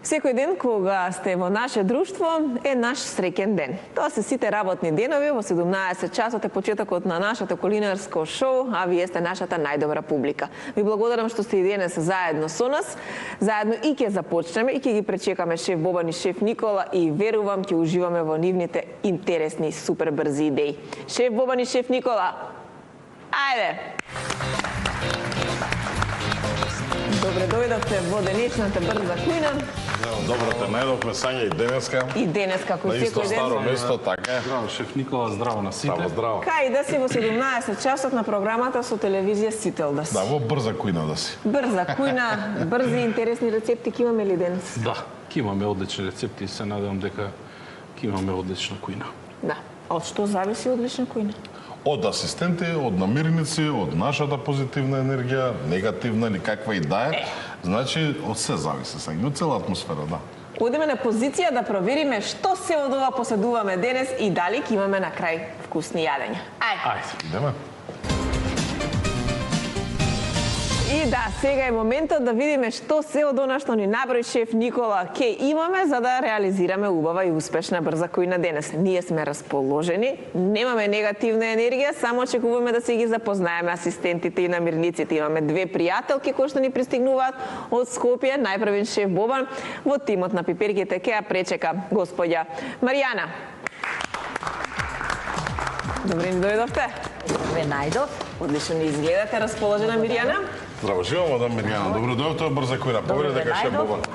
Секој ден кога сте во наше друштво е наш среќен ден. Тоа се сите работни денови, во 17 часот е почетокот на нашето кулинарско шоу, а вие сте нашата најдобра публика. Ви благодарам што сте и денес заедно со нас. Заедно и ќе започнеме и ќе ги пречекаме шеф Бобан и шеф Никола и верувам ќе уживаме во нивните интересни супер брзи идеи. Шеф Бобан и шеф Никола, ајде! Добре дојдовте во денешната брза кујна. Добро те најдовме Сања и денеска. И денес како секој ден. На исто старо место, така е. Здраво, шеф Никола, здраво на сите. Здраво. Кај да си во 17 часот на програмата со телевизија Сител да си. Да, во брза кујна да си. Брза кујна, брзи интересни рецепти ќе имаме ли денес? Да, ќе имаме одлични рецепти и се надевам дека ќе имаме одлична кујна. Да. Од што зависи одлична кујна? Од асистенти, од намирници, од нашата позитивна енергија, негативна или каква и да е. Значи, од се зависи, Сања, од цела атмосфера, да. Одиме на позиција да провериме што се од ова поседуваме денес и дали ќе имаме на крај вкусни јадења. Ајде. Идеме. И да, сега е моментот да видиме што се од она што ни наброи шеф Никола ќе имаме за да реализираме убава и успешна брза кујна денес. Ние сме расположени, немаме негативна енергија, само очекуваме да се ги запознаеме асистентите и намирниците. Имаме две пријателки кои што ни пристигнуваат од Скопје. Најпрвен шеф Бобан во тимот на пиперките ќе ја пречека господја Маријана. Добре ни дојдовте. Ве најдов. Одлично ни изгледате, расположена Миријана. Здраво, живо, мадам Миријана. Добро дојдовте во брза кујна. Побере дека шеф Бобан.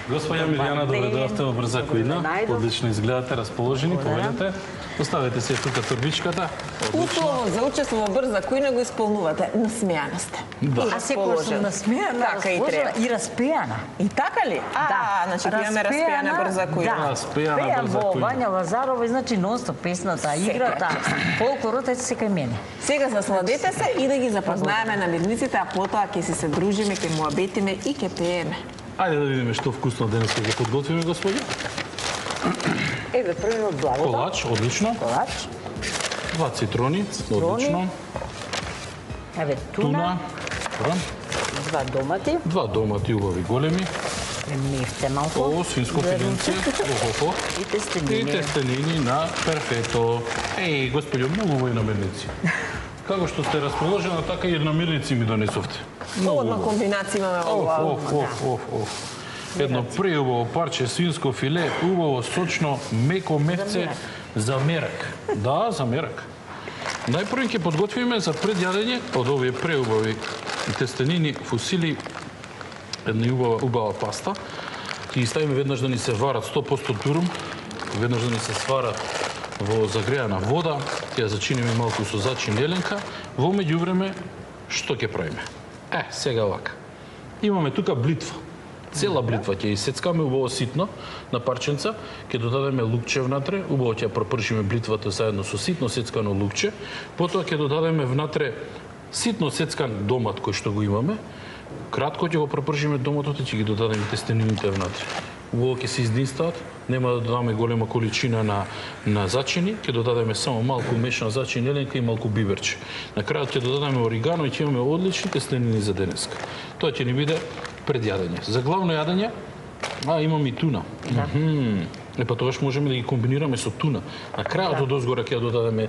Господја Миријана, добре дојдовте во брза кујна. Одлично изгледате, расположени, поведете. Оставете се тука турбичката. Услово за учество во брза кујна го исполнувате. Насмејана сте. Да. А секој сум насмејана, Така и треба. и распејана. И така ли? Значи ќе имаме распејана брза кујна. Да, Распејана пеам брза во кујна. Вања Лазарова, значи нон-стоп песната, играта, фолклорот е се кај мене. Сега засладете се и да ги запознаеме намирниците, а потоа ќе си се дружиме, ќе муабетиме и ќе пееме. Ајде да видиме што вкусно денес ќе подготвиме, господи. Еве први од благото. Колач, одлично. Колач. 2 цитрони, одлично. Еве Туна, туна, добро. 2 домати, 2 домати убави големи. мефте малку. О, свинско филенце. Охо. И И тестенини. тестенини на перфето. Еј, господи, многу убави намирници. Како што сте расположена, така и намирници ми донесовте. Одма комбинација имаме во глава. Едно преубаво парче свинско филе, убаво, сочно, меко мефце за мерак. Да, за мерак. Најпрво ќе подготвиме за предјадење од овие преубави тестенини, фусили, една убава паста. Ќе ги ставиме веднаш да ни се варат 100% турум, веднаш да ни се сварат во загреана вода, ќе ја зачиниме малку со зачин еленка. Во меѓувреме, што ќе правиме? Сега вака. Имаме тука блитва. Цела блитва ќе исецкаме убаво ситно на парченца, ќе додадеме лукче внатре, убаво ќе ја пропршиме блитвата заедно со ситно сецкано лукче, потоа ќе додадеме внатре ситно сецкан домат кој што го имаме, кратко ќе го пропршиме доматот и ќе ги додадеме тестенините внатре. Убаво ќе се издинстаат, нема да додаме голема количина на зачини, ќе додадеме само малку мешана зачин еленка и малку биберче. На крајот ќе додадеме оригано и ќе имаме одлични тестенини за денеска. Тоа ќе ни биде предјадење. За главно јадење, имаме и туна. Па тогаш можеме да ги комбинираме со туна. На крајот од озгора ќе додадеме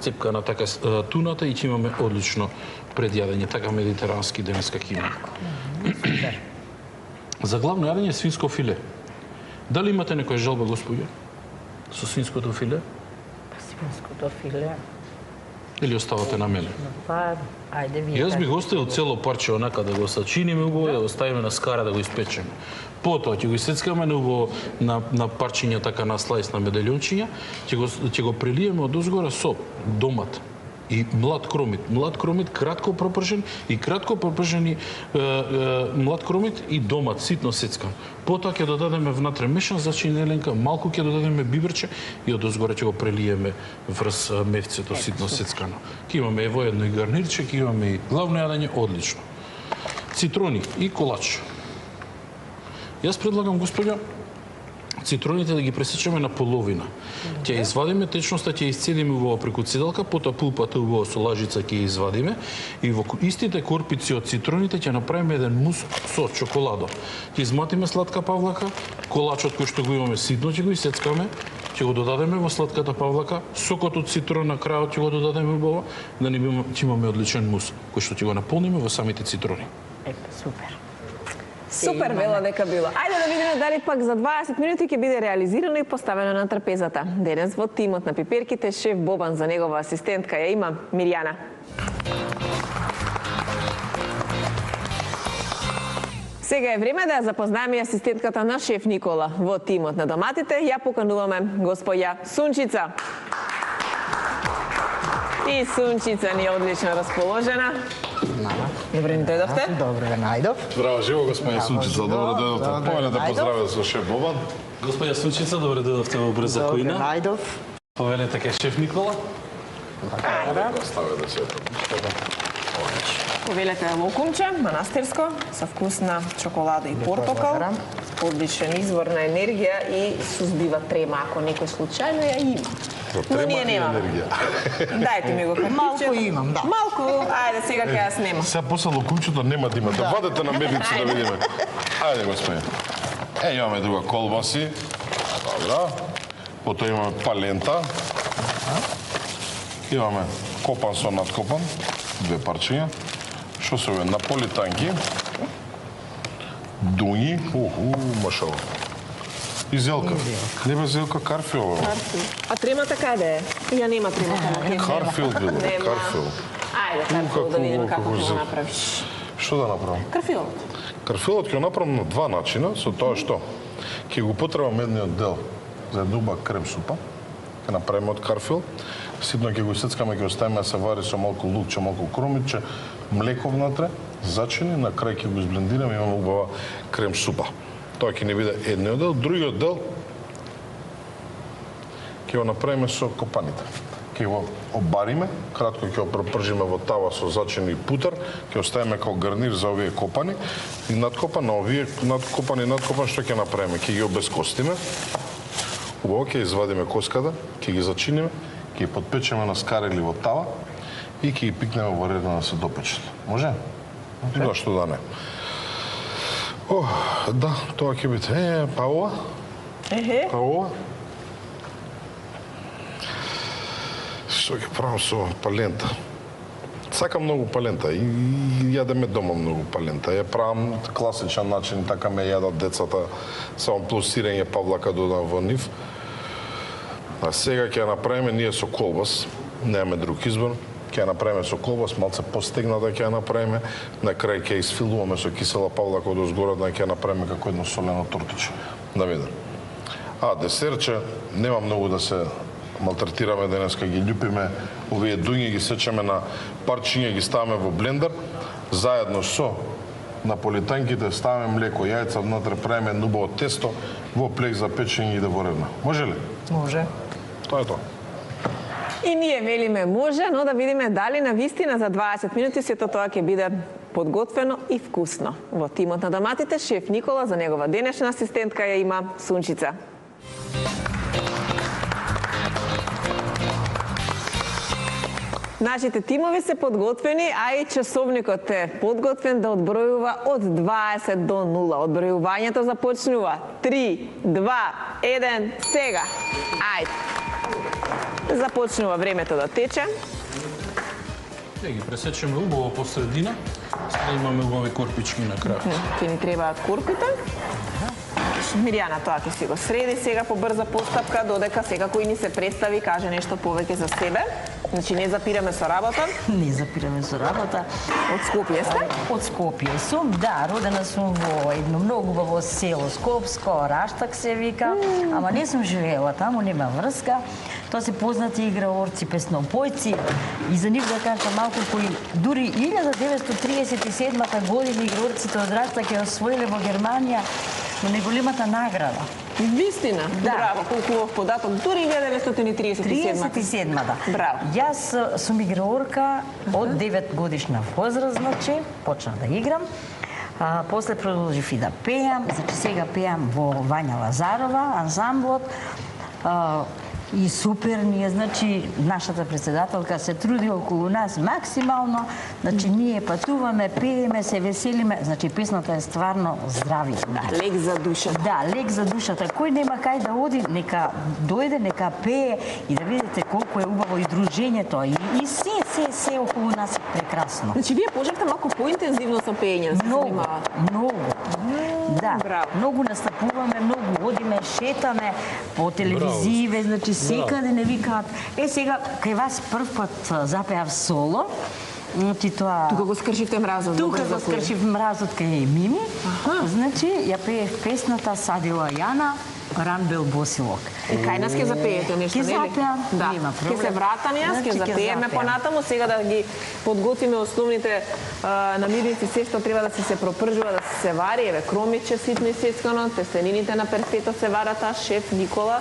цепка на така туната и ќе имаме одлично предјадење, така медитерански денеска ќе имаме. За главно јадење свинско филе. Дали имате некоја жалба, господје, со свинското филе? Свинското филе. Или оставате на мене? Па, ајде вие. Јас би го оставил цело парче онака да го сачиниме убаво, да го ставиме на скара да го испечеме. Потоа ќе го исецкаме на парчиња така на слајс на медалјончиња, ќе го прелиеме од озгора со домат и млад кромит. Млад кромит кратко пропршен и кратко пропршени млад кромит и домат ситно сецкан. Потоа ќе додадеме внатре мешан зачин еленка, малку ќе додадеме биберче и од озгора ќе го прелиеме врз мефцето ситно сецкано. Ќе имаме ево едно и гарнирче, ќе имаме и главно јадење, одлично. Цитрони и колач. Јас предлагам, господја, цитроните да ги пресечеме на половина. Ќе извадиме течноста, ќе исцедиме убаво преку цеделка, потоа пулпата убаво со лажица ќе извадиме и во истите корпици од цитроните ќе направиме еден мус со чоколадо. Ќе изматиме сладка павлака, колачот кој што го имаме ситно ќе го исецкаме, ќе го додадеме во сладката павлака, сокот од цитрон на крајот ќе го додадеме убаво, да не ќе имаме одличен мус кој што ќе го наполниме во самите цитрони. Супер. Супер вело дека било. Ајде да видиме дали пак за 20 минути ќе биде реализирано и поставено на трапезата. Денес во тимот на пиперките шеф Бобан, за негова асистентка ја има Мирјана. Сега е време да ја запознаеме асистентката на шеф Никола. Во тимот на доматите ја покануваме госпоја Сунчица. И Сунчица ни е одлично расположена. Добре ни дојдовте. Добре ве најдов. Браво, живо господине Сунчица, добро дојдовте. Повеле да поздравя со шеф Бобан. Господја Сунчица, добре дојдовте во Брза Добре Којна. најдов. Повелете ке шеф Никола. Ставе да се Повелете локумче, манастирско, со вкус на чоколада и портокал. Одличен извор на енергија и сузбива трема, ако некој случајно ја има. Но ние немаме. Дајте ми го картиче. Малку имам, да. Малку, ајде сега ќе ја снема. Сега после лукумчето нема да има. Да вадете на медици да видиме. Ајде, господи. Имаме друга колбаси. Добра. Потоа имаме палента. Имаме копан со надкопан. 2 парчиња. Што се овие? Наполитанки. Дуњи. Машало. И зелка. Не бе зелка, карфил. А тремата каде е? Ја нема тремата. Карфил било, карфил. Ајде, карфил да видиме како ќе го направиш. Што да направам? Карфилот. Карфилот ќе го направам на 2 начина, со тоа што ќе го потребам едниот дел за дуба крем супа, ќе направиме од карфил, ситно ќе го исецкаме, ќе оставиме да се вари со малку лукче, малку кромиче, млеко внатре, зачини, на крај ќе го изблендираме, имаме убава крем супа. Тоа ќе не биде едниот дел, другиот дел ќе го направиме со копаните. Ќе го обариме, кратко ќе го пропржиме во тава со зачини и путар, ќе оставиме како гарнир за овие копани и надкопан, на овие надкопан што ќе направиме? Ќе ги обескостиме, убаво ќе извадиме коската, ќе ги зачиниме, ќе ги подпечеме на скарели во тава и ќе ги пикнеме во редно да се допечат. Може? Зашто да не? Да, тоа ќе биде. Па ова? Па ова? Што ќе правам со палента? Сакам многу палента и јадеме дома многу палента. Ја правам класичен начин, така ме јадат децата, само плюс сирење павлака додам во нив. А сега ќе ја направиме ние со колбас, немаме друг избор. Ќе ја направиме со колбас, малце постегната ќе ја направиме, на крај ќе изфилуваме со кисела павлака од озгора, да ќе ја направиме како едно солено тортиче. Да видам. Десерче, нема многу да се малтретираме денеска, ги љупиме, овие дуњи ги сечеме на парчиња, ги ставаме во блендер, заедно со наполитанките ставаме млеко, јајца, внатре правиме нубаво тесто, во плек за печење и да воревна. Може ли? Може. Тоа е тоа. И ние велиме може, но да видиме дали на вистина за 20 минути сето тоа ќе биде подготвено и вкусно. Во тимот на доматите шеф Никола, за негова денешна асистентка ја има Сунчица. Нашите тимови се подготвени, а и часовникот е подготвен да одбројува од 20 до 0. Одбројувањето започнува. 3, 2, 1, сега. Ајде. Започнува времето да тече. Ја ги пресечеме убаво по средина, сега имаме убави корпички на крај. Ќе ни требаат корпите. Мирјана тоа ќе си го среди сега по брза постапка, додека секако и ни се представи, каже нешто повеќе за себе. Значи не запираме со работа. Не запираме со работа. Од Скопје сте? Од Скопје сум, да, родена сум во едно многу убаво село Скопско, Раштак се вика, ама не сум живеела таму, нема врска. Тоа се познати играорци, песнопојци и за нив да кажам малку кои дури 1937 година играорците од Раштак ја освоиле во Германија но неголемата награда. Вистина? Да. Браво, колку лов податок, дури 1937. 37-та. Браво. Јас сум играорка од 9 годишна возраст, значи, почнав да играм. После продолжив и да пеам, значи сега пеам во Вања Лазарова, ансамблот. И супер ние, значи, нашата председателка се труди околу нас максимално, значи ние патуваме, пееме, се веселиме, значи песната е стварно здрави. Лек за душата. Да, лек за душата. Кој нема кај да оди, нека дојде, нека пее и да видите колку е убаво и дружењето и се околу нас е прекрасно. Значи вие почнавте малку поинтензивно со пеење, да се занимавате. Многу. Да, браво. многу настапуваме, многу одиме, шетаме по телевизиве, значи секаде не викаат. Сега кај вас прв пат запеав соло. Значи тоа Тука го скршивте мразот. Тука го скршив мразот кај Мими. Значи ја пеев песната Садила Јана, Ранбел Босилок. И кај нас ќе запеете нешто, Ќе нели? запеам, Да. нема Ќе проблем. се вратаме јас, ќе Значи, ќе запееме запеам. понатаму, сега да ги подготвиме основните намирници, се што треба да се пропржува, да се вари, еве кромиче ситно исечкано, тестенините на перфето се варата, шеф Никола.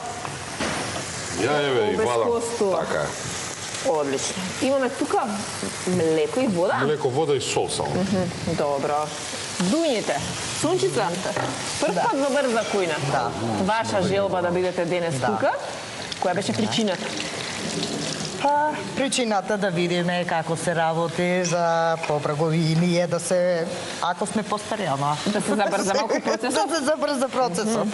Ја еве и Без вадам. костула. Така е. Одлично. Имаме тука млеко и вода. Млеко, вода и сол само. Добро. Дуњите. Сунчица, прв пат во Брза кујна. Да. Ваша желба да бидете денес тука. Која беше причината? Причината да видиме како се работи за попрего и ние да се, ако сме постари, ама... Да се забрза малку процесот? Да се забрза процесот.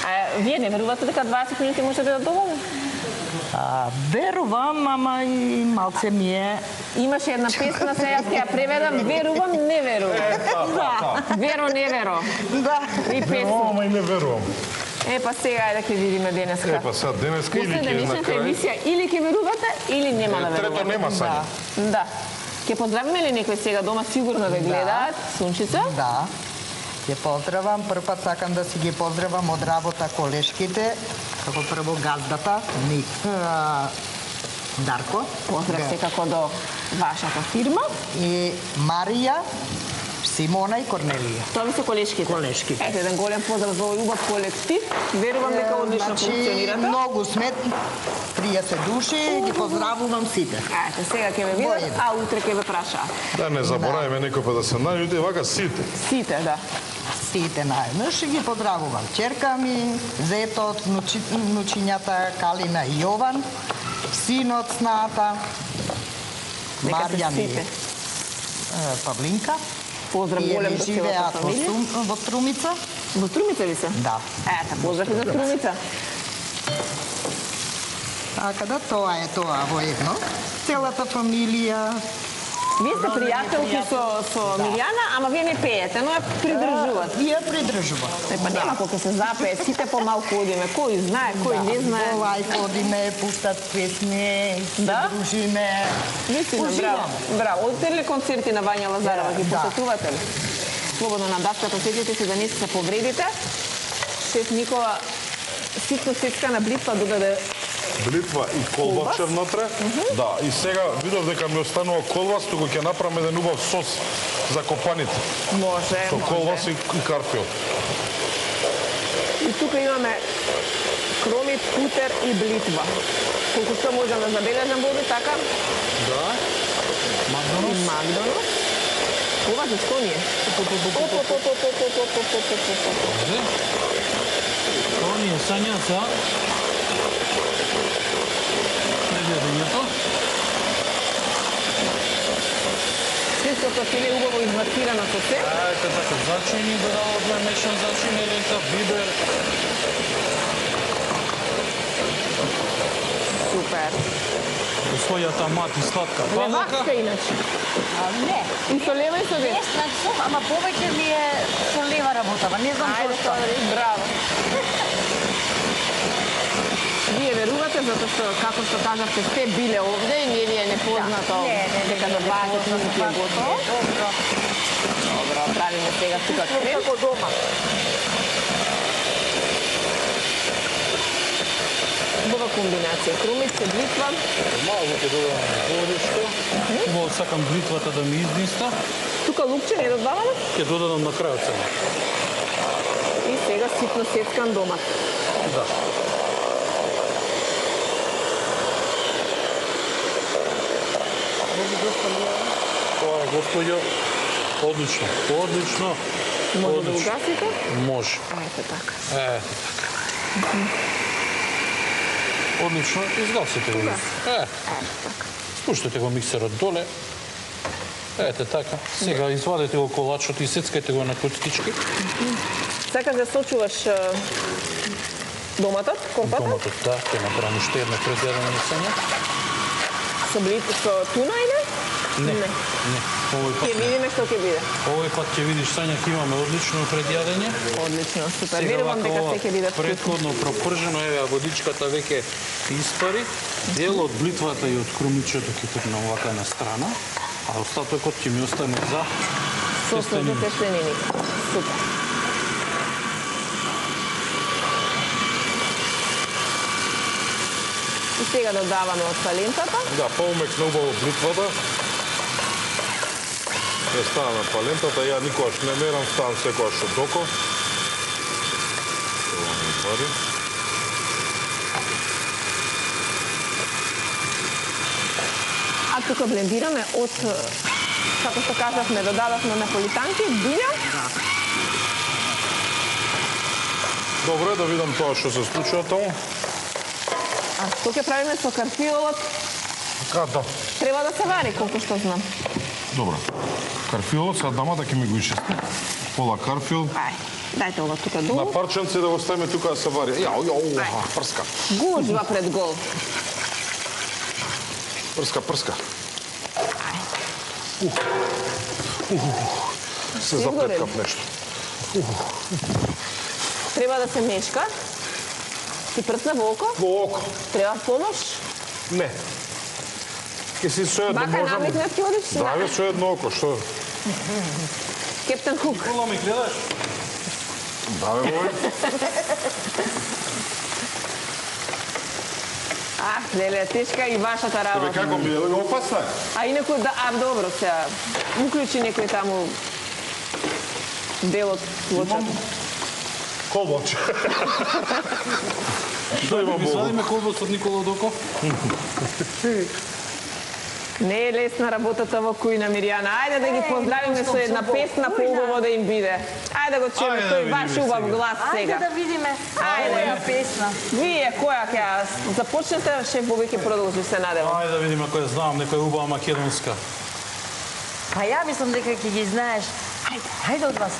А вие не верувате дека 20 минути може да бидат доволни? Верувам, ама и малце ми е... Имаше една песна, се јас ќе ја преведам, верувам, не верувам. Да. Веро, не веро. Да. И песна. Верувам, ама и не верувам. Па сега е да ќе видиме денеска. Па сега денеска или После ќе на денешната крај. емисија или ќе верувате, или нема да верувате. Трето нема сања. Да. Ќе поздравиме ли некој сега дома, сигурно ве гледаат, Сунчица? Да. Ќе поздравам, прв пат сакам да си ги поздравам од работа колешките, како прво газдата, Дарко. Поздрав секако до вашата фирма. И Марија, Симона и Корнелија. Тоа ви се колешките. Колешките. Ете, еден голем поздрав за овој убав колектив. Верувам дека одлично функционирате. Многу сме, 30 души, ги поздравувам сите. Ете, сега ќе ве видат, Војде. а утре ќе ве прашаат. Да не забораваме некој па да се најуди, вака сите. Сите, да. Сите наеднаш ги поздравувам. Черка ми, зетот, внучињата Калина и Јован, синот Сната, Нека се Марјан и сите. Павлинка. Поздрав И голем до живеат целата фамилија. во Струмица. Во Струмица ви се? Да. Ете, поздрав и за Струмица. Така да тоа е тоа во едно. Целата фамилија. Вие сте пријателки со Милјана, ама вие не пеете, но ја придржувате. Ја придржува. Па нема колку се запее, сите помалку одиме. Кој знае, кој не знае. Во лајф одиме, пуштат песни, се Да? дружиме. Вистина, браво. Уживаме. Браво. Одите ли концерти на Вања Лазарова? Ги Да. посетувате ли? Слободно на даската, сетите се да не се повредите. Шеф Никола, ситно сечкана блитва додаде Блитва и колбас внатре. Да, и сега видов дека ми останува колбас, туку ќе направам еден убав сос за копаните. може. Со колбас и карпиот. И тука имаме кромит, путер и блитва. Колку што можам да забележам, Боби, така? Да. И Макдонос. Ова за што ни е? Тоа ни е сањаца. Најдењето. Свинското филе убаво измаркирано со се. Ајте така, зачини, да мешан зачини, лента, бибер. Супер. Својата мати сладка палека. Левачка иначе. Не, И со лева и со десна. песна сум, ама повеќе ми е со лева работава, не знам Ајде, зошто. браво. Вие верувате затоа што, како што кажавте, сте биле овде и не ви е непознато дека за 20 минути е готово. Добро. Добро, правиме сега тука крем. Како дома. Убава комбинација. Крумица, блитва. Малку ќе додам водишко. Убаво сакам блитвата да ми изниста. Тука лукче не додаваме. Ќе додадам на крајот сега. И сега ситно сечкан домат. Да. Тоа е, господјо. Одлично, одлично. Може да угасите? Може. Ете така. Ете така. Одлично, изгасите го. Така. Спуштате го миксерот доле. Ете така. Сега извадете го колачот и сецкајте го на коцкички. Сакаш да сочуваш доматот, корпата? Доматот, да, ќе направам уште една предјадена мисања. Со туна или? Не. Овој пат Ќе видиме што ќе биде. Овој пат ќе видиш, Сања, ќе имаме одлично предјадење. Одлично, супер. Сега Верувам дека вака се ќе биде вкусно. претходно пропржено, еве водичката веќе испари. Дел од блитвата и од крумичето ќе тргнам вака на страна, а остатокот ќе ми остане за Сосот за тестенини. Супер. И сега додаваме од палентата. Да, поумекна убаво блитвата. Ја ставаме палентата, ја никогаш не мерам, ставам секогаш од око. Ова ми пари. А тука блендираме од, како што кажавме, додадавме наполитанки, билја. Добро е да видам тоа што се случува таму. А што ќе правиме со карфиолот? Така, да. Треба да се вари, колку што знам. Добро. Карфилот сад дамата ќе ми го исчисти. Пола карфил. Ај, дајте ова тука На долу. парченци да го ставиме тука да се вари. Прска. Гужва пред гол. Прска. Се Изгорели. запеткав нешто. Треба да се мешка. Ти прсна во око? Во око. Треба помош? Не. Ке си со едно Бака можам. намекнат ќе одиш Да, бе, со едно око, што? Кептен Хук. Кола ми гледаш? Да, бе, мој. Леле, тешка и вашата Тебе работа. како ми е опасна? А инаку да, добро сега. Уклучи некој таму дел од лочата. Колбоч. Што има Ми Богу? свадиме колбос од Никола Доко. Не е лесна работата во кујна, Миријана. Ајде да ги поздравиме со една песна поубаво да им биде. Ајде да го чуеме Ајде да тој видиме ваш убав сега. глас Ајде сега. да видиме. Ајде. Која песна? Вие која ќе започнете, шеф Боби ќе продолжи, се надевам. Ајде да видиме која знам, некоја убава македонска. Па ја мислам дека ќе ги знаеш. Ајде од вас.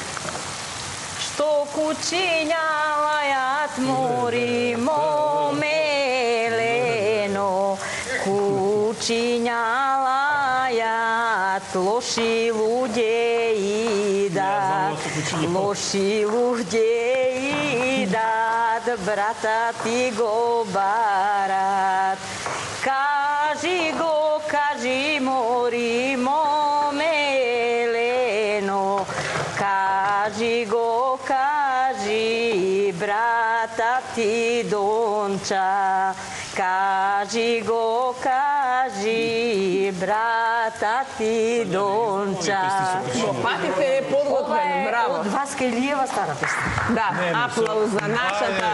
Што кучињала јат мори момелено, кучињала јат лоши луѓе идат, лоши луѓе идат, брата ти го барат. Кажи го, кажи мори момелено, кажи го, кажи брата ти Донча, кажи го, кажи брата ти Донча. Го патите е Ова подготвен, е браво. од Васка Илиева стара песна. Да, аплауз за нашата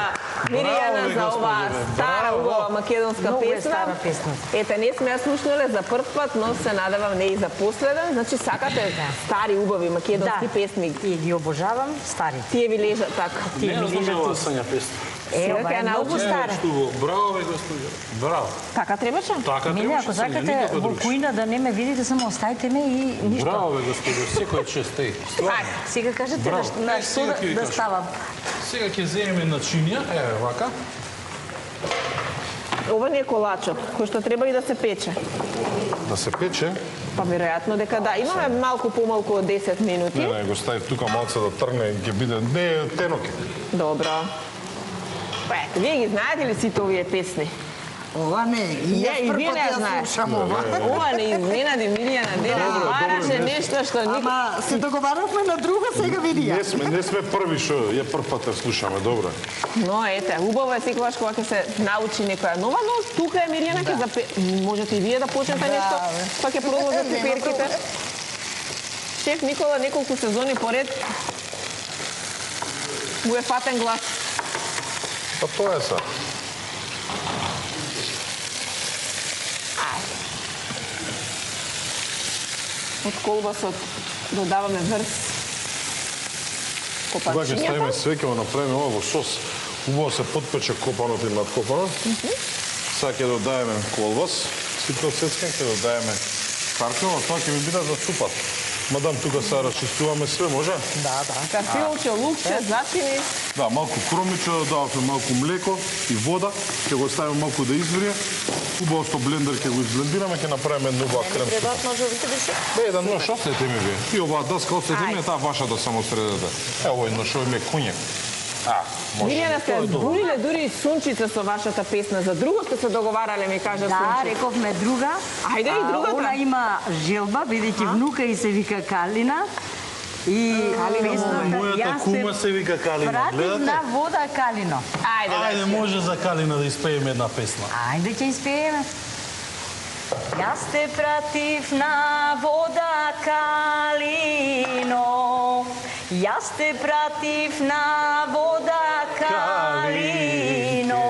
Миријана за оваа стара убава македонска Многу е песна. стара песна. Ете, не сме ја слушнале за прв пат, но се надевам не и за последен. Значи сакате стари убави македонски песни. И ги обожавам стари. Тие ви лежат така. Не ми разумем лежат ова тука. Сања песна. Сега ова ќе е ја многу научиме. стара. Браво, бе, господја. Браво. Така требаше? Така Мене, требаше, ако Сања, сакате никако во другше. кујна да не ме видите, само оставите ме и ништо. Браво, бе, господја, секој чест, еј. Стварно. Ајде. Сега кажете Браво. на Сега што ќе ви да кажам. ставам. Сега ќе земеме начинја, еве вака. Ова не е колачот, кој што треба и да се пече. Да се пече. Па веројатно дека да. Имаме малку помалку од 10 минути. Не, го ставив тука малце да трне и ќе биде не теноки. Добро. Па, ето, вие ги знаете ли сите овие песни? Ова не, и Не, јас и прв вие пат не ја ја знаете. слушам ова. Ова не изненади Миријана денес, бараше нешто што никој... Ама се договаравме на друго, сега види ја. Не сме први што ја прв пат ја слушаме, добро. Но ете, убаво е секогаш кога ќе се научи некоја нова, но тука е Миријана ќе запе... Можете и вие да почнете нешто, па ќе продолжат Нема пеперките. проблем. Шеф Никола неколку сезони поред му е фатен глас. Па тоа е са. Од колбасот Додаваме врз Кога ќе ставиме копачињата. све, ќе го направиме ова во сос. Убаво се подпече копаното и надкопано. Сега ќе додадеме колбас, ситно сецкан, ќе додадеме карфил, а тоа ќе ми биде за супат. Мадам, тука сега расчистуваме све, може? Да, да. Кафилче, лукче, зачини. Да, малку кромиче, додаваме малку млеко и вода, ќе го ставиме малку да изврие. Убаво со блендер ќе го изблендираме, ќе направиме една убава крем супа. Требаат ножовите да се... Бе, еден нож, осете ми вие. И оваа даска, осете ми, таа вашата само средата. Ево, едно шо име куњек. Може. Милјана, сте збориле дури и Сунчица со вашата песна. За друго сте се договарале, ми кажа Да, Сунчица. рековме друга. Ајде и другата. Она има желба, бидејќи внука и се вика Калина. И песната Мојата кума се вика Калина. Пратив Гледате? на вода Калино. Ајде, Ајде, може за Калина да испееме една песна. Ајде ќе испееме. Јас те пратив на вода Калино. Јас те пратив на вода Калино.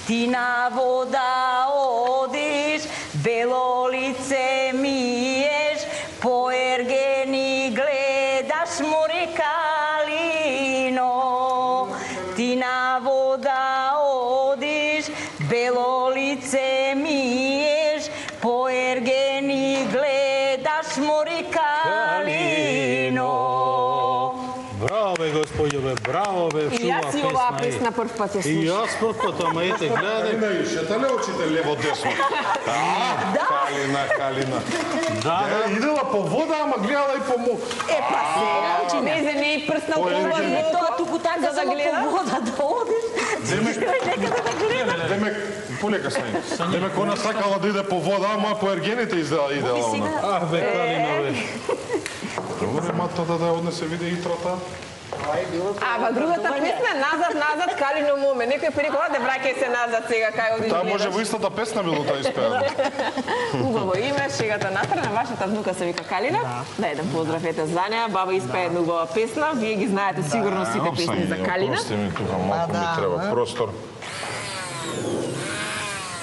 Ти на вода одиш, бело лице миеш, по ергени гледаш море Калино. Ти на вода одиш, бело лице миеш, по ергени гледаш море Калино. Браво бе, господјо бе, браво бе, И јас и оваа песна прв пат ја И слушам. јас прв пат, ама ете, гледај. Калина и шетале очите лево-десно. Калина, Калина. Да, Идела по вода, ама гледала и по му. Па сега, незе не и прснал колба Е, тоа туку така за да само гледа. по вода да одиш. Некаде да гледа. Демек, полека Сања. Демек, она сакала да иде по вода, ама по ергените идела она. а бе, Калина бе. Добре, матата да однесе виде итрата. Ама другата песна назад Калино моме. Некој перекова да враќај се назад сега кај одиш. Таа може гледаш. во истата песна било таа испеана. Убаво име, шегата настрана, вашата внука се вика Калина. Да, еден поздрав ете за неа. Баба испее една убава песна. Вие ги знаете сигурно сите песни за Калина. Прости ми, тука малку ми треба простор.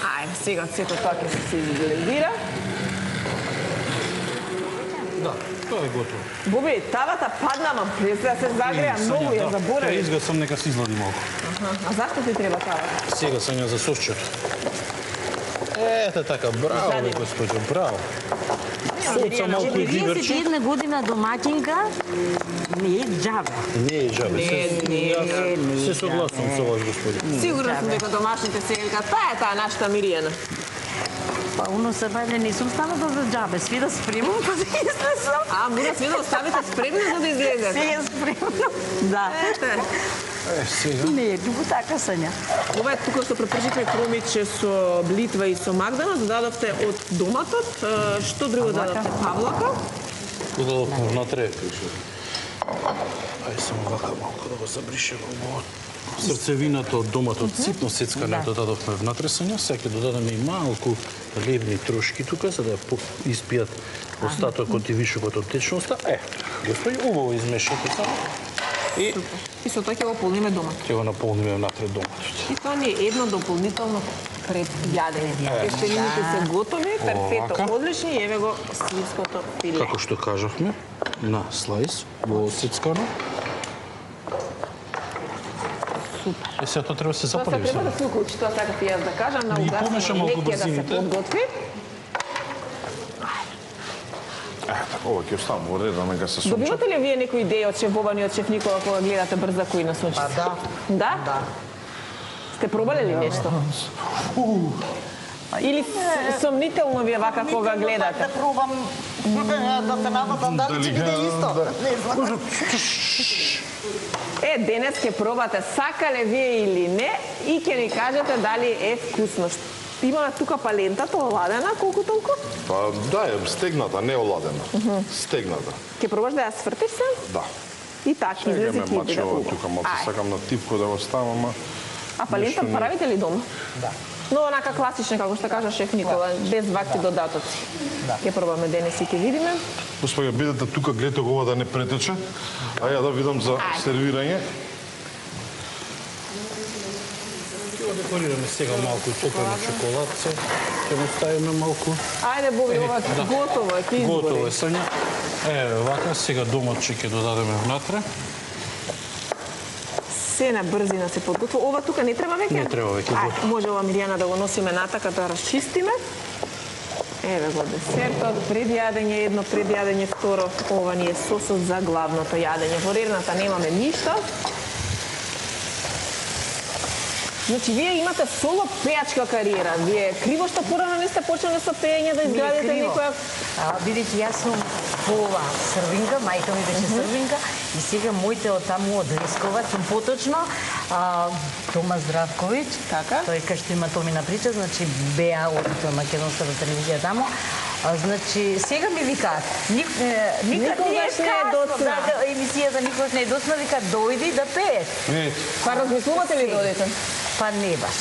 Ајде, сега сето тоа ќе се изблендира. Да, тоа е готово. Боби, тавата падна, ма без да се загреа многу, ја Ја заборави. изгасам, нека се излади малку. А зашто ти треба тавата? Сега Сања за сосчето. Ете така, браво бе, господјо, браво. Соца малку и гиберче. 41 година домаќинка не е џабе. Не е џабе, јас се согласувам со вас, господи. Сигурно сум дека домашните се викаат, таа е таа нашата Миријана. Па уно се бајле не сум станата за џабе, сви да спремам па да излезам. А, мора сви да оставите спремни за да излезете. Се е спремно. Да. Ете. Сега. Не е туку така, Сања. Ова е тука што препрживме кромиче со блитва и со магдана, додадовте од доматот. Што друго додадовте? Павлака. Додадовме внатре. Ајде само вака малку да го забришеме во срцевината од доматот, ситно сецкана додадовме внатре Сања. Сега ќе додадеме и малку лебни трошки тука, за да ја испијат остатокот и вишокот од течноста. Господи, убаво измешате само. И со тоа ќе го полниме домат. Ќе го наполниме внатре доматот. И тоа ни е едно дополнително пред јадење. Пештенините се готови, перфето, Овака. одлични и еве го свинското филе. Како што кажавме, на слайс, во сецкано. Супер. Сега тоа треба да се Тоа се запали. треба да се уклучи, тоа сакав и јас да кажам, на Да ги угасено помешам малку лек е да се брзините. подготви. Ова ќе оставам во ред, да ме га се сумча. Добивате ли вие некои идеи од шеф Бобан и од шеф Никола кога гледате брза кои на Сунчица? Па да. Да? Да. Сте пробале ли нешто? Или сомнително ви е вака кога гледате? Да пробам да се нададам дали ќе биде исто. Не знам. Денес ќе пробате сакале вие или не и ќе ни кажете дали е вкусно. Имаме тука палентата оладена, колку толку? Па да, е стегната, не оладена. Стегната. Ќе пробаш да ја свртиш се? Да. И така, Сега излезе ме ќе биде мачи ова убаво. тука, малку Ај. сакам на типко да го ставам, ама А палента нешто не- правите ли дома? Да. Но онака класична, како што кажа шеф Никола, без вакви додатоци. Ќе пробаме денес и ќе видиме. Господја, бидете тука, гледате го ова да не претече, а ја да видам за сервирање. Ќе го декорираме сега малку топено чоколадце. Ќе му ставиме малку. Ајде, Боби, ова готово е, ќе Готово е избори. Сања. Вака сега доматче ќе додадеме внатре. Се на брзина се подготвува. Ова тука не треба веќе? Не треба веќе. Ај, може ова Миријана да го носиме натака да расчистиме. Еве го десертот, пред јадење едно, пред јадење второ. Ова ни е сосот за главното јадење. Во рерната немаме ништо. Значи, вие имате соло пеачка кариера. Вие криво што порано не сте почнали со пеење да изградите никоја... Бидејќи јас сум пола срвинка, мајка ми беше срвинка и сега моите од таму од Лесковац, сум поточно, Тома Здравковиќ, Така. тој кај што има Томина прича, значи беа од македонската телевизија таму. Значи, сега ми викаат, Никогаш не е доцна. Емисијата никогаш не е доцна, вика, дојди да пееш. Па размислувате ли додите? Па не баш.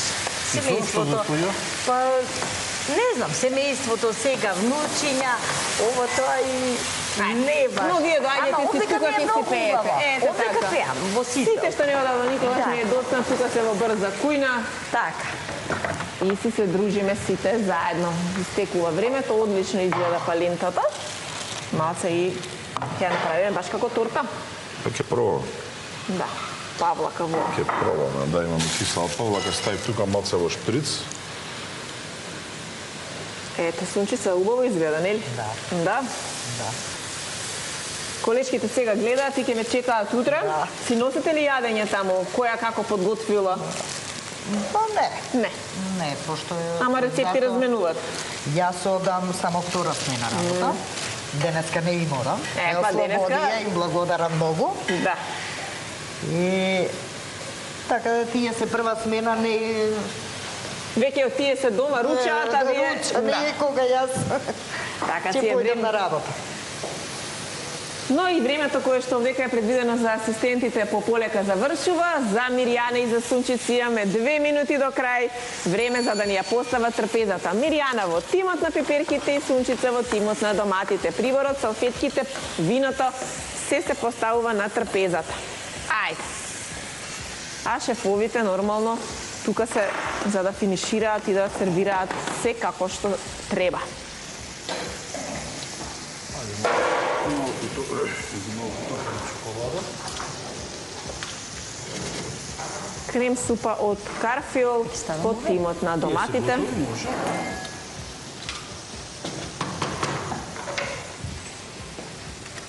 Семејството, па не знам, семејството сега, внучиња, ова тоа и не баш. Но вие доаѓате си тука ќе си пеете. Ето Одека така. пеам, во сите. Сите што не одава никогаш не е доцна, тука се во брза кујна. Така. И си се дружиме сите заедно. Истекува времето, одлично изгледа палентата. Малце и ќе ја направиме баш како торта. Па ќе пробам. Да, павлака во. Ќе пробаме да имаме кисела павлака, стави тука малце во шприц. Ете, Сунчица убаво изгледа, нели? Да. Да? Да. Колешките сега гледаат и ќе ме чекаат утре. Да. Си носите ли јадење таму? Која како подготвила? Па не. Не. Не, пошто е... Ама рецепти зато- разменуваат. Јас одам само втора смена работа. Денеска не им одам. Па денеска- Ослободија им благодарам многу. Да. И така да тие се прва смена не... Веќе од тие се дома ручаат, а вие... Не е кога јас Така ќе си е појдем време. на работа. Но и времето кое што овдека е предвидено за асистентите по полека завршува. За Миријана и за Сунчица имаме 2 минути до крај. Време за да ни ја постават трпезата. Миријана во тимот на пеперките и Сунчица во тимот на доматите. Приборот, салфетките, виното, се поставува на трпезата. Ајде. А шефовите нормално тука се за да финишираат и да сервираат се како што треба. Крем супа од карфиол по тимот на доматите.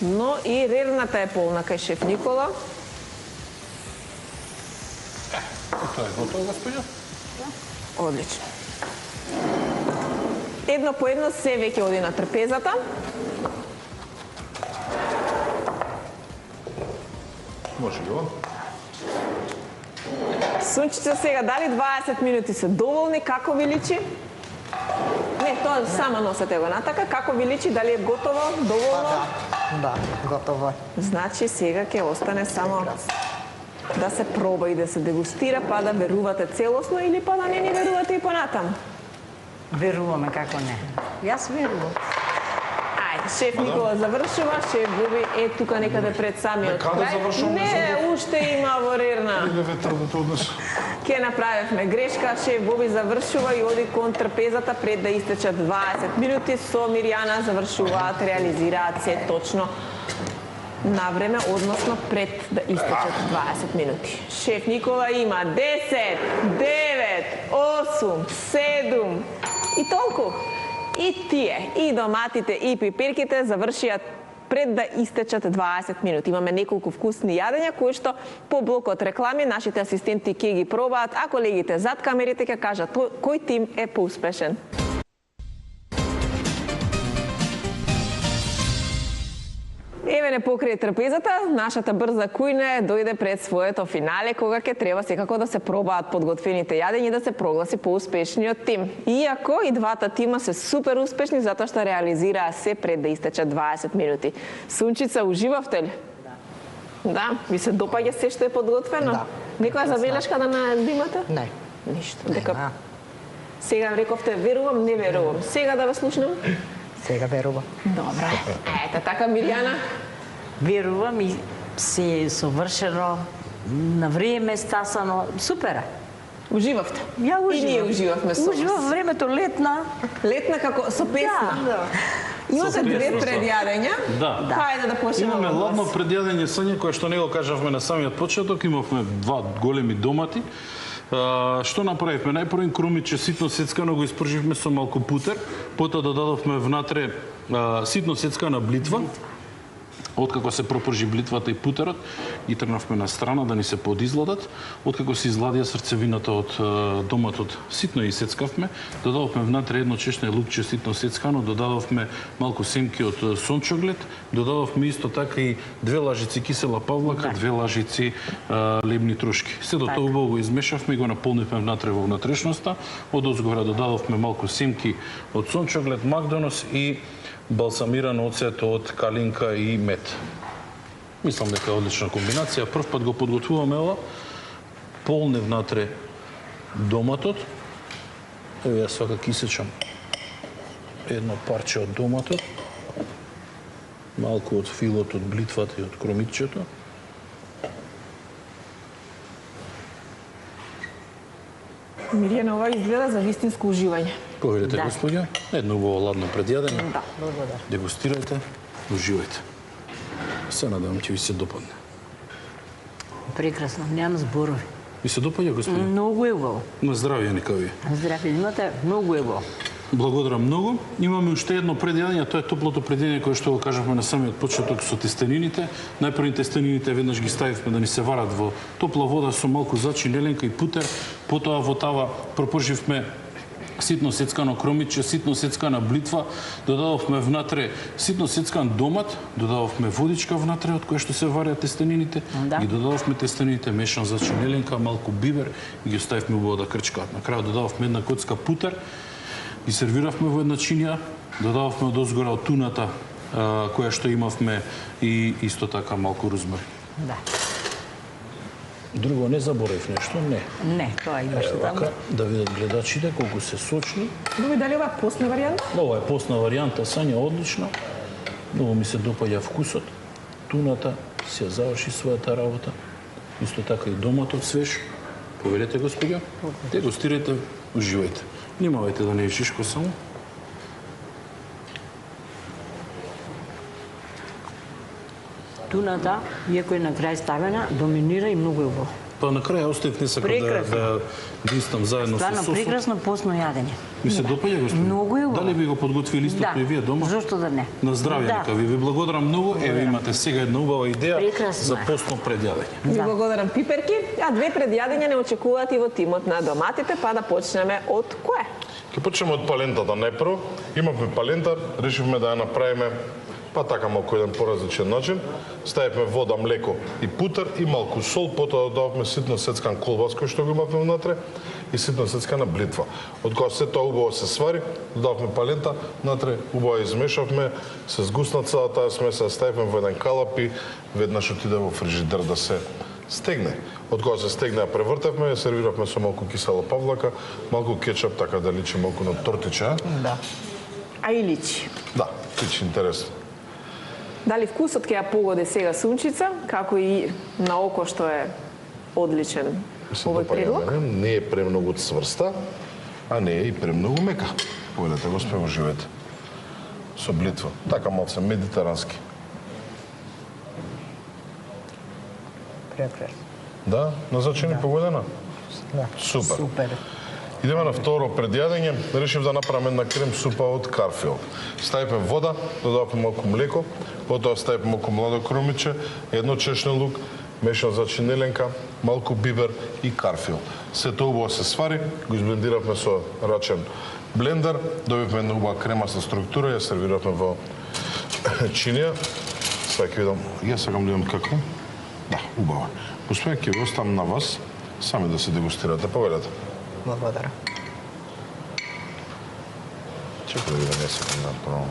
Но и рерната е полна кај шеф Никола. Тоа е готово, господја? Одлично. Едно по едно се веќе оди на трпезата. Може ли ова? Сунчица сега, дали 20 минути се доволни, како ви личи? Не, тоа сама носете го натака, како ви личи, дали е готово, доволно? Да, готово е. Значи сега ќе остане само да се проба и да се дегустира, па да верувате целосно или па да не ни верувате и понатаму. Веруваме како не. Јас верувам. Ајде, шеф Никола завршува, шеф Боби е тука некаде пред самиот Каде крај. завршуваме, Не, уште има во рерна. Иде ветрот однес. Ке направивме грешка, шеф Боби завршува и оди кон трпезата пред да истечат 20 минути. Со Миријана завршуваат, реализираат се точно на време, односно пред да истечат 20 минути. Шеф Никола има 10, 9, 8, 7 и толку. И тие, и доматите, и пиперките завршиат пред да истечат 20 минути. Имаме неколку вкусни јадења кои што по блокот реклами нашите асистенти ќе ги пробаат, а колегите зад камерите ќе кажат кој тим е поуспешен. Еве не покрај трпезата, нашата брза кујна дојде пред своето финале, кога ќе треба секако да се пробаат подготвените јадења и да се прогласи поуспешниот тим. Иако и двата тима се супер успешни затоа што реализираа се пред да истечат 20 минути. Сунчица, уживавте ли? Да, ви се допаѓа се што е подготвено? Да. Некоја забелешка да имате? Не. Ништо. Дека Нема. сега рековте верувам, не верувам. Сега да ве слушнам? Сега верувам. Добра. Ете така, Миријана. Верувам и се совршено на време, стасано. Супер е. Уживавте? Ја уживам. И ние уживавме со вас. Уживам времето летна. Летна како со песна. Да. Имате две предјадења. Да. Хајде да почнеме. Имаме од вас. ладно предјадење Сања, кое што не го кажавме на самиот почеток, имавме два големи домати. Што направивме? Најпрво крумиче ситно сецкано го испрживме со малку путер, потоа додадовме внатре ситно сецкана блитва. Откако се пропржи блитвата и путерот, и тргнавме на страна да ни се подизладат. Откако се изладија срцевината од доматот, ситно и сецкавме. Додадовме внатре едно чешне лукче ситно сецкано, додадовме малку семки од сончоглед, додадовме исто така и 2 лажици кисела павлака, 2 лажици лебни трушки. Сето тоа убаво го измешавме и го наполнивме внатре во внатрешноста. Од озгора додадовме малку семки од сончоглед, макдонос и балсамиран оцет од калинка и мед. Мислам дека е одлична комбинација. Прв пат го подготвуваме ова. Полне внатре доматот. Ево јас свакак исечам едно парче од доматот. Малку од филот од блитвата и од кромитчето. Мирјана, ова изгледа за вистинско уживање. Поведете, Да. господја. Едно убаво ладно предјадење. Да. Благодарам. Дегустирајте, уживајте. Се надевам ќе ви се допадне. Прекрасно, немам зборови. Ви се допаѓа, господи? Многу е убаво. На здравје нека ви. Здраве имате, многу е убаво. Благодарам многу. Имаме уште едно предјадење, тоа е топлото предјадење кое што го кажавме на самиот почеток со тестенините. Најпрво тестенините веднаш ги ставивме да ни се варат во топла вода со малку зачин, еленка и путер. Потоа во тава пропрживме ситно сецкано кромиче, ситно сецкана блитва, додадовме внатре ситно сецкан домат, додадовме водичка внатре од која што се варјат тестенините, Да. ги додадовме тестенините, мешан зачин, еленка, малку бибер и ги оставивме убаво да крчкаат. На крај додадовме една коцка путер, ги сервиравме во една чинија, додадовме од озгора од туната која што имавме и исто така малку розмарин. Да. Друго не заборев нешто, не. Не, тоа имаше таму. Вака, да видат гледачите колку се сочни. Добри, дали ова е постна варијанта? Ова е постна варијанта, Сања, одлична. Многу ми се допаѓа вкусот. Туната си ја заврши својата работа. Исто така и доматот свеж. Поведете, господја. Дегустирајте, уживајте. Внимавајте да не е шишко само. Туната, иако е на крај ставена, доминира и многу е убаво. Па на крај оставив не сакам Прекрасно. да дистам заедно со Стварно сосот. прекрасно постно јадење. Ми се допаѓа, господи. Многу е убаво. Дали би го подготвили истото Да. и вие дома? Зошто да не? На здравје Да. нека ви. Ви благодарам многу. Еве имате сега една убава идеја Прекрасно за е. постно предјадење. Ви Да. благодарам, Пиперки. А две предјадења не очекуваат и во тимот на доматите, па да почнеме од кое? Ќе почнеме од палентата најпрво. Имавме палента, решивме да ја направиме па така малку еден поразличен начин. Ставивме вода, млеко и путер и малку сол, потоа додавме ситно сецкан колбас кој што го имавме внатре и ситно сецкана блитва. Од кога се тоа убаво се свари, додавме палента, внатре убаво измешавме, се згусна цела таа смеса, ставивме во еден калап и веднаш отиде во фрижидер да се стегне. Од кога се стегне, ја превртевме, ја сервиравме со малку кисела павлака, малку кетчап, така да личи малку на тортиче, а? Да. А и личи. Да, личи интересно. Дали вкусот ќе ја погоди сега Сунчица, како и на око што е одличен Се овој допаѓа предлог? мене, не е премногу цврста, а не е и премногу мека. Поведете, господи, уживете. Со блитва. Така малце медитерански. Прекрасно. Да, на зачини погодена? Да. Супер. Супер. Идеме на второ предјадење. Решив да направам една крем супа од карфил. Ставивме вода, додавме малку млеко, потоа ставивме малку младо крумиче, едно чешне лук, мешан зачин еленка, малку бибер и карфил. Се тоа убаво се свари, го изблендиравме со рачен блендер, добивме една убава кремаста структура, ја сервиравме во чинија. Сега ќе видам, јас сакам да видам како. Да, убаво. Господи, ќе ви оставам на вас, сами да се дегустирате. Поведете. Благодарам. Чекай да видам, јас сакам да направам.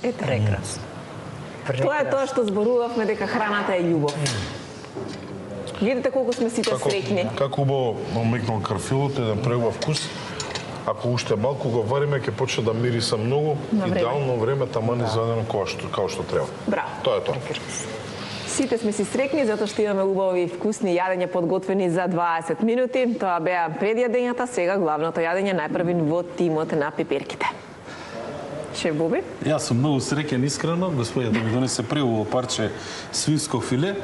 Ете, Прекрасно. тоа е тоа што зборувавме дека храната е љубов. Видите колку сме сите среќни. Како убаво омекнал карфилот, еден преубав вкус. Ако уште малку го вариме, ќе почне да мириса многу. На време. Идеално време, таман изведено како што треба. Браво. Тоа е тоа. Сите сме си срекни затоа што имаме убави и вкусни јадења подготвени за 20 минути. Тоа беа предјадењата, сега главното јадење најпрвин во тимот на пеперките. Шеф Боби? Јас сум многу среќен искрено, господја да ми донесе преубаво парче свинско филе.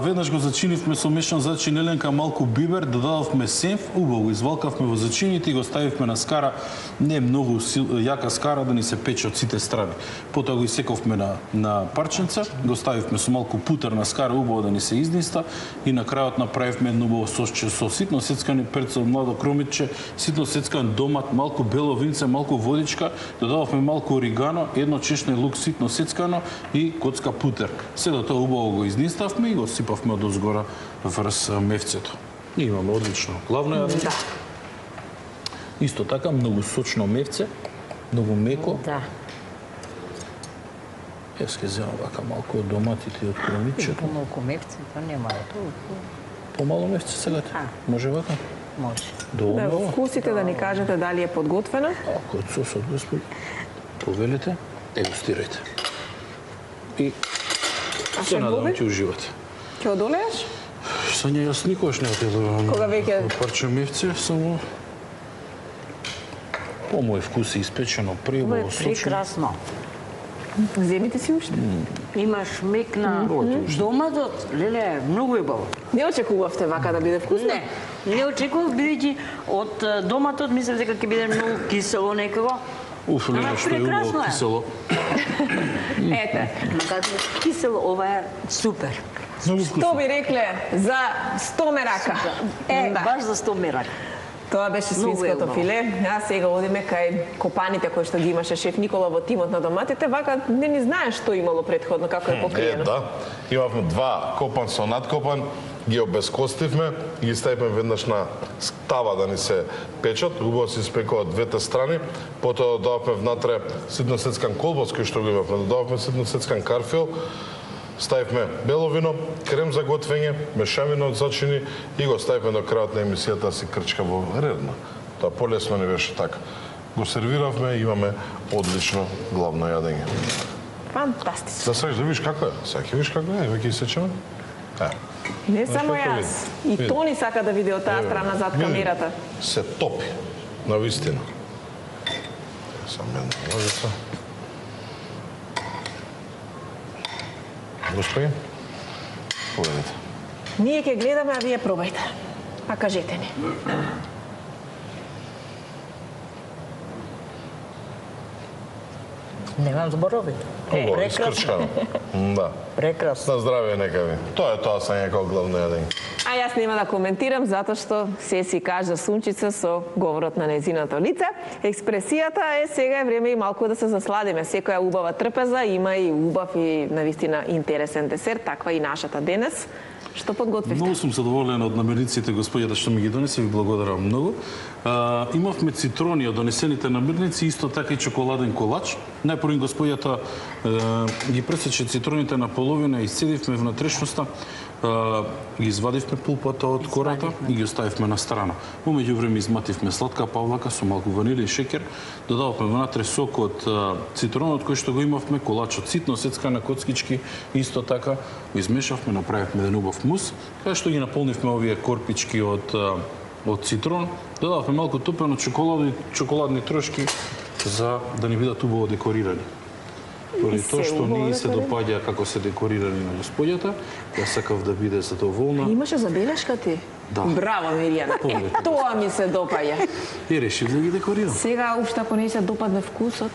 Веднаш го зачинивме со мешан зачин еленка, малку бибер, додадовме сенф, убаво извалкавме во зачините и го ставивме на скара, не многу јака скара да ни се пече од сите страни. Потоа го исековме на парченца, го ставивме со малку путер на скара, убаво да ни се изниста и на крајот направивме едно убаво сосче со ситно сецкани перцел, младо кромитче, ситно сецкан домат, малку бело винце, малку водичка, додадовме малку оригано, едно чешне лук ситно сецкано и коцка путер. Седо тоа убаво го изниставме и го сипавме од озгора врз мевцето. И имаме одлично главно јадење. Да. Исто така многу сочно мевце, многу меко. Да. Јас ќе земам вака малку од доматите и од кромичето. Помалку мевце, тоа нема. Помало мевце сега. Може вака? Може. Да Доволно го ова? вкусите, да ни кажете дали е подготвена. Ако од сосот, господи, повелите, дегустирајте. И се шеф надам Боби? ќе уживате. Ќе одолееш? Сања, јас никогаш не отидувам Кога веќе- од парче мевце, само по мој вкус е испечено, Ова е приубаво, сочно. прекрасно. Земите си уште. Имаш мек на доматот, леле, многу е баво. Не очекувавте вака да биде вкусно? Не очекував, бидејќи од доматот мислев дека ќе биде многу кисело некако. Уф, нема што е прекрасно убаво е. кисело. Ете, Макар кисело, ова е супер. Многу вкусно. што би рекле за 100 мерака? Да. Баш за 100 мерак. Тоа беше Многу е свинското убаво. филе. А сега одиме кај копаните кои што ги имаше шеф Никола во тимот на доматите. Вака не ни знае што имало претходно, како е покриено. Да, имавме два копан со надкопан, ги обезкостивме, ги ставивме веднаш на тава да ни се печат, убаво се испекува од двете страни, потоа додавме внатре ситно сецкан колбас кој што го имавме, додавме ситно сецкан карфил, ставивме бело вино, крем за готвење, мешавина од зачини и го ставивме до крајот на емисијата да се крчка во редна. Тоа полесно не беше така. Го сервиравме и имаме одлично главно јадење. Фантастично. Да сакаш да видиш како е? Сега ќе видиш како е, веќе исечеме? Не само како јас. види? И Тони сака да види од таа страна зад камерата. Се топи, на вистина. Сам една ножица. Господи, поведете. Ние ќе гледаме, а вие пробајте. А кажете ни. Немам зборови. Убаво, искрчкано. Да. Прекрасно. На здравие нека ви. Тоа е тоа са некој главно јадење. А јас нема да коментирам затоа што се си кажа Сунчица со говорот на нејзиното лице. Експресијата е сега е време и малку да се засладиме. Секоја убава трпеза има и убав и навистина интересен десерт, таква и нашата денес. Што подготвивте? Многу сум задоволен од намирниците, господјата, што ми ги донесе, ви благодарам многу. Имавме цитрони од донесените намирници, исто така и чоколаден колач. Најпрво господјата ги пресече цитроните на половина и исцедивме внатрешноста, ги извадивме пулпата од кората и ги оставивме на страна. Помеѓу време измативме сладка павлака со малку ванилија и шекер, додававме внатре сок од цитронот кој што го имавме, колачот ситно сецкана коцкички, исто така го измешавме, направивме еден убав мус, кај што ги наполнивме овие корпички од цитрон, додававме малку топено чоколадни трошки за да ни бидат убаво декорирани. Поради тоа што не се допаѓа како се декорирани на господјата, јас сакав да биде задоволна. Имаше забелешка ти? Да. Браво, Миријана. Тоа ми се допаѓа. И решив да ги декорирам. Сега уште ако не се допадне вкусот,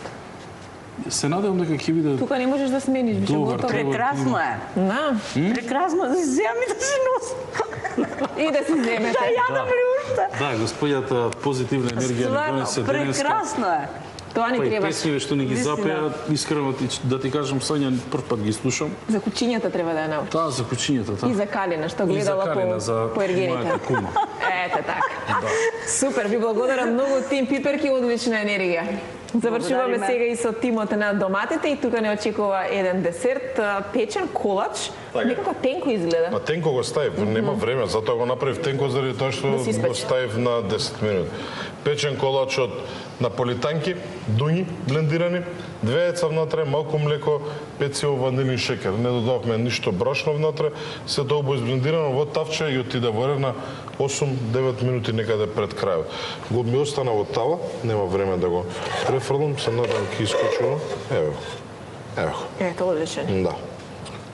Се надевам дека ќе биде тука не можеш да смениш, беше Добар, готово. треба. Прекрасно е. Да. Прекрасно да се земам и да се носам. И да си земете. Да јадам ли уште? Да, господјата позитивна енергија ни Стварно, донесе денеска. прекрасно е. Тоа ни Па и требаше. песниве што ни ги Вистина. запеа, искрено да ти кажам, Сања, прв пат ги слушам. За кучињата треба да ја научиш. Таа за кучињата, И за Калина, што гледала по ергените. мојата кума. Ете така. Супер, ви благодарам многу тим Пиперки, одлична енергија. Завршуваме Благодариме. сега и со тимот на доматите и тука не очекува еден десерт, печен колач. Некако тенко изгледа. Па тенко го ставив, нема време, затоа го направив тенко заради тоа што Да се испече. го ставив на 10 минути. Печен колач од наполитанки, дуњи блендирани, 2 яйца внатре, малку млеко, пециво, ванилин шекер. Не додававме ништо брашно внатре, се долго изблендирано во тавче и отиде во на 8-9 минути некаде пред крајот. Го ми остана во тава, нема време да го префрлам, се надам ки искочува. Ево. Ето, одличен. Да.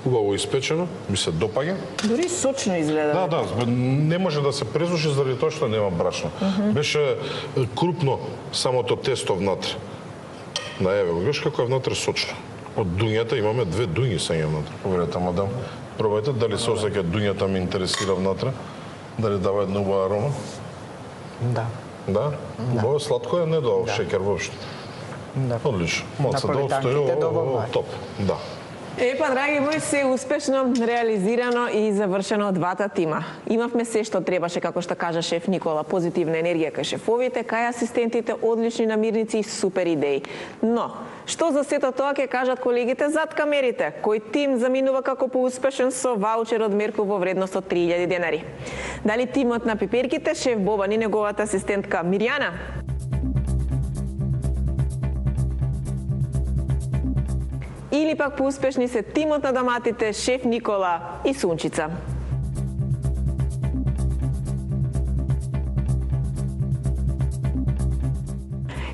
Убаво испечено, ми се допаѓа. Дури сочно изгледа. Да, не може да се презуши заради тоа што нема брашно. Беше крупно самото тесто внатре. Да, еве, гледаш како е внатре сочно. Од дуњата имаме 2 дуњи сега внатре. Поверете, мадам, пробајте дали се осеќа дуњата ме интересира внатре. Дали дава една убава арома? Да. Да? Убаво сладко е, не дава шекер воопшто. Да. Одлично. Малце да Наполитанките отстои, добро е. топ. Да. Епа, драги мои, се успешно реализирано и завршено од двата тима. Имавме се што требаше, како што кажа шеф Никола, позитивна енергија кај шефовите, кај асистентите, одлични намирници и супер идеи. Но, што за сето тоа ќе кажат колегите зад камерите? Кој тим заминува како поуспешен со ваучер од Меркур во вредност од 3000 денари? Дали тимот на пиперките, шеф Бобан и неговата асистентка Мирјана? Или пак поуспешни се тимот на доматите, шеф Никола и Сунчица?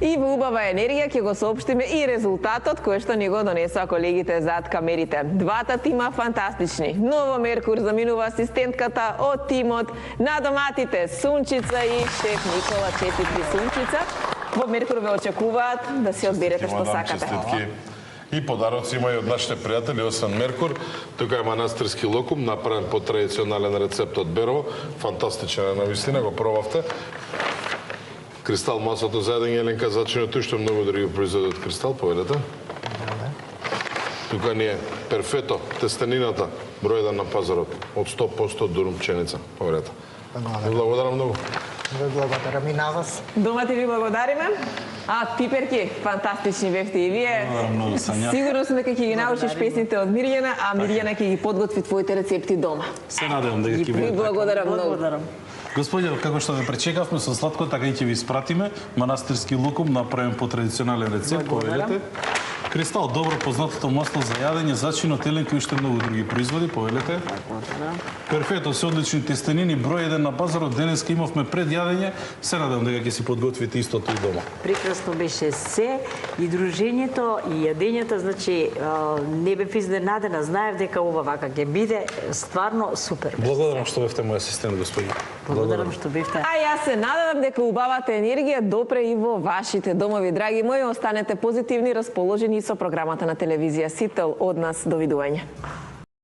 И во убава енергија ќе го соопштиме и резултатот кој што ни го донесоа колегите зад камерите. Двата тима фантастични. Ново Меркур заминува асистентката од тимот на доматите Сунчица и шеф Никола. Честитки, Сунчица. Во Меркур ве очекуваат да си одберете што сакате. И подароци има и од нашите пријатели, освен Меркур. Тука е манастирски локум, направен по традиционален рецепт од Берово. Фантастичен е навистина, го пробавте. Кристал масото за еден Еленка зачино тој што многу други производи од Кристал, povedете. Тука ни е перфето, тестенината, број 1 на пазарот, од 100% дурум пченица, povedете. Благодарам многу. Ви благодарам и на вас. Домати ви благодариме. А пиперки, фантастични бевте и вие. Сигурно сум дека ќе ги научиш песните од Мирјана, а Мирјана ќе ги подготви твоите рецепти дома. Се надевам да ги Ви благодарам многу. Господје, како што ве пречекавме со сладко, така и ќе ви испратиме манастирски лукум направен по традиционален рецепт, повелете. Кристал, добро познатото масло за јадење, зачино теленка и уште многу други производи, повелете. Перфето, се одлични тестенини, број 1 на пазарот, денеска имавме пред јадење, се надам дека ќе си подготвите истото и дома. Прекрасно беше се и дружењето и јадењето, значи не бев изненадена, знаев дека ова вака ќе биде стварно супер. Благодарам што бевте мој асистент, господи. Благодарам што бевте. А јас се надевам дека убавата енергија допре и во вашите домови, драги мои, останете позитивни, расположени со програмата на телевизија Сител. Од нас, довидување.